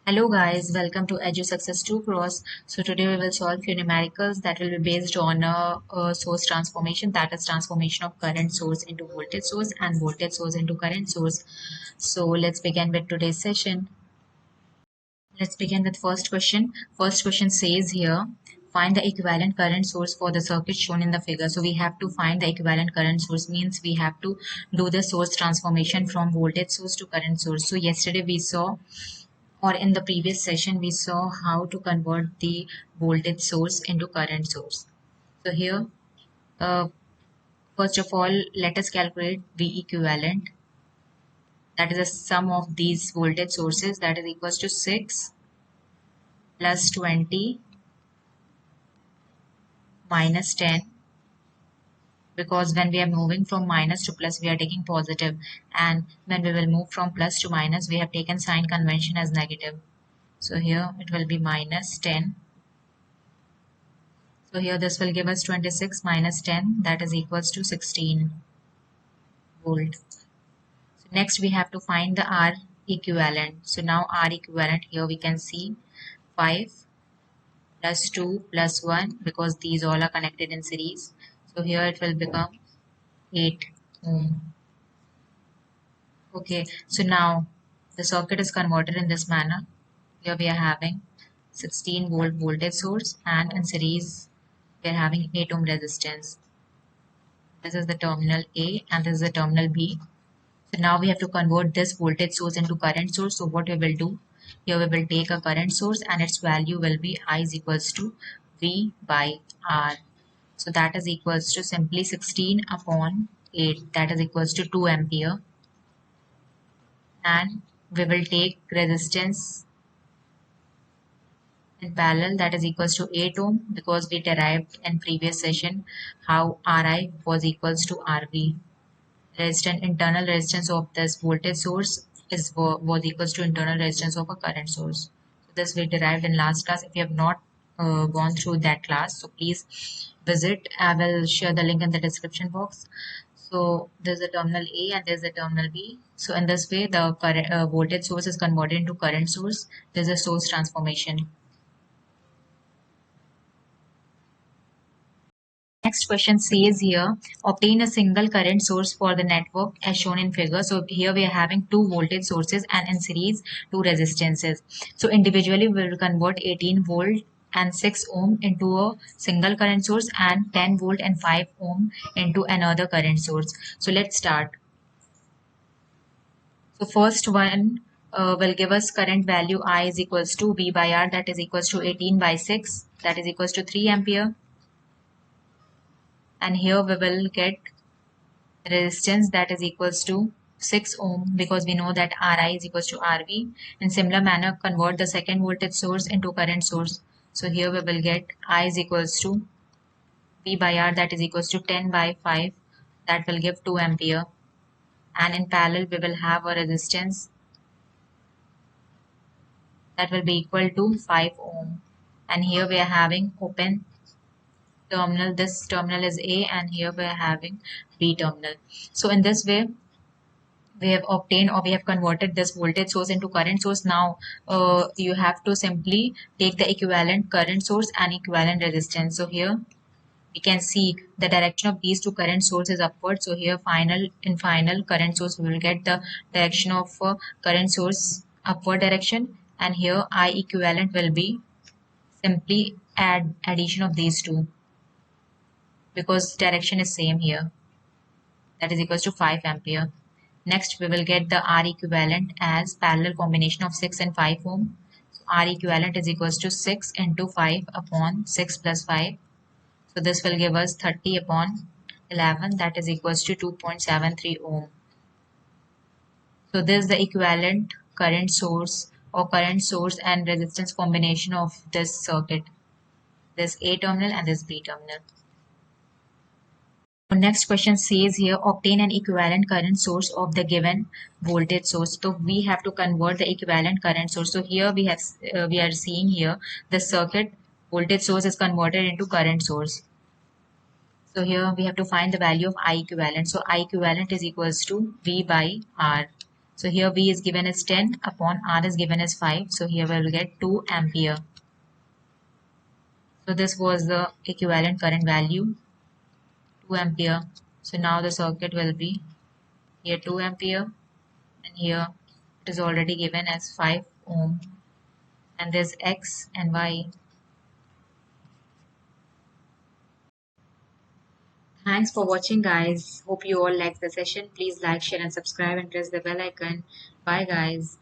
Hello guys, welcome to Edu Success 2 Cross. So today we will solve few numericals that will be based on a source transformation, that is transformation of current source into voltage source and voltage source into current source. So let's begin with today's session. Let's begin with first question. First question says here, find the equivalent current source for the circuit shown in the figure. So we have to find the equivalent current source, means we have to do the source transformation from voltage source to current source. So yesterday we saw, or in the previous session we saw how to convert the voltage source into current source. So here uh, first of all let us calculate V equivalent, that is the sum of these voltage sources, that is equals to 6 plus 20 minus 10, because when we are moving from minus to plus we are taking positive, and when we will move from plus to minus we have taken sign convention as negative. So here it will be minus 10. So here this will give us 26 minus 10, that is equals to 16 volt. So next we have to find the R equivalent. So now R equivalent, here we can see 5 plus 2 plus 1, because these all are connected in series. So here it will become 8 ohm. Okay, so now the circuit is converted in this manner. Here we are having 16 volt voltage source, and in series we are having 8 ohm resistance. This is the terminal A and this is the terminal B. So now we have to convert this voltage source into current source. So what we will do, here we will take a current source and its value will be I is equals to V by R. So that is equals to simply 16 upon 8, that is equals to 2 ampere. And we will take resistance in parallel, that is equals to 8 ohm, because we derived in previous session how Ri was equals to Rv. Internal resistance of this voltage source was equals to internal resistance of a current source. So this we derived in last class. If you have not gone through that class, so please visit. I will share the link in the description box. So there's a terminal A and there's a terminal B. So in this way, the current voltage source is converted into current source. There's a source transformation. Next question says here, obtain a single current source for the network as shown in figure. So here we are having two voltage sources and in series two resistances. So individually we will convert 18 volt and 6 ohm into a single current source and 10 volt and 5 ohm into another current source. So let's start. So first one will give us current value I is equals to V by R, that is equals to 18 by 6, that is equals to 3 ampere. And here we will get resistance, that is equals to 6 ohm, because we know that Ri is equals to Rv. In similar manner, convert the second voltage source into current source. So here we will get I is equals to V by R, that is equals to 10 by 5, that will give 2 ampere. And in parallel we will have a resistance that will be equal to 5 ohm. And here we are having open terminal, this terminal is A and here we are having B terminal. So in this way we have obtained, or we have converted this voltage source into current source. Now you have to simply take the equivalent current source and equivalent resistance. So here we can see the direction of these two current sources upward. So here in final current source we will get the direction of current source upward direction, and here I equivalent will be simply addition of these two, because direction is same here, that is equals to 5 ampere. Next, we will get the R equivalent as parallel combination of 6 and 5 ohm. So R equivalent is equals to 6 into 5 upon 6 plus 5. So this will give us 30 upon 11, that is equals to 2.73 ohm. So this is the equivalent current source or current source and resistance combination of this circuit. This A terminal and this B terminal. Next question says here, obtain an equivalent current source of the given voltage source. So we have to convert the equivalent current source. So here we are seeing here the circuit voltage source is converted into current source. So here we have to find the value of I equivalent. So I equivalent is equals to V by R. So here V is given as 10 upon R is given as 5. So here we will get 2 ampere. So this was the equivalent current value, 2 ampere. So now the circuit will be here 2 ampere, and here it is already given as 5 ohm, and there's X and Y. Thanks for watching, guys. Hope you all liked the session. Please like, share and subscribe and press the bell icon. Bye guys.